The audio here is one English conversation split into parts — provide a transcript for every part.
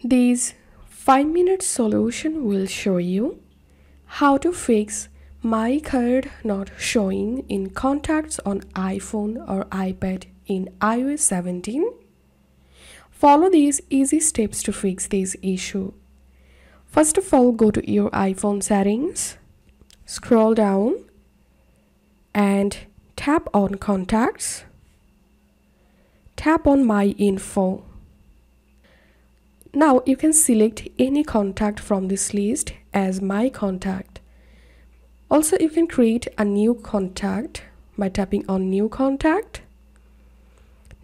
This 5-minute solution will show you how to fix my card not showing in contacts on iPhone or iPad in iOS 17. Follow these easy steps to fix this issue. First of all, go to your iPhone settings, scroll down and tap on contacts. Tap on my info. Now you can select any contact from this list as my contact. Also, you can create a new contact by tapping on new contact.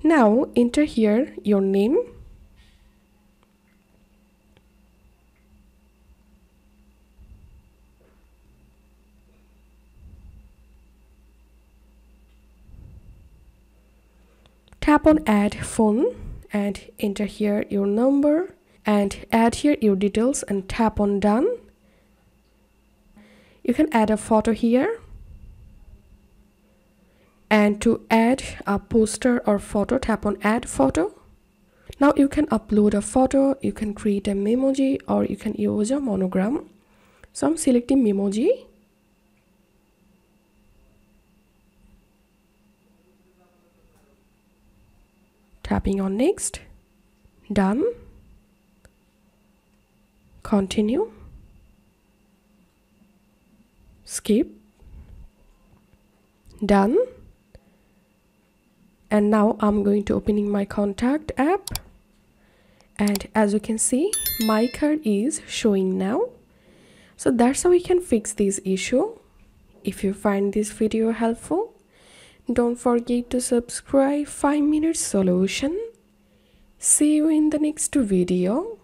Now enter here your name, tap on add phone and enter here your number and add here your details and tap on done. You can add a photo here, and to add a poster or photo, tap on add photo. Now you can upload a photo, you can create a memoji, or you can use a monogram. So I'm selecting memoji. Tapping on next, done, continue, skip, done. And now I'm going to opening my contact app, and as you can see my card is showing now. So that's how we can fix this issue. If you find this video helpful, don't forget to subscribe 5-minute solution. See you in the next video.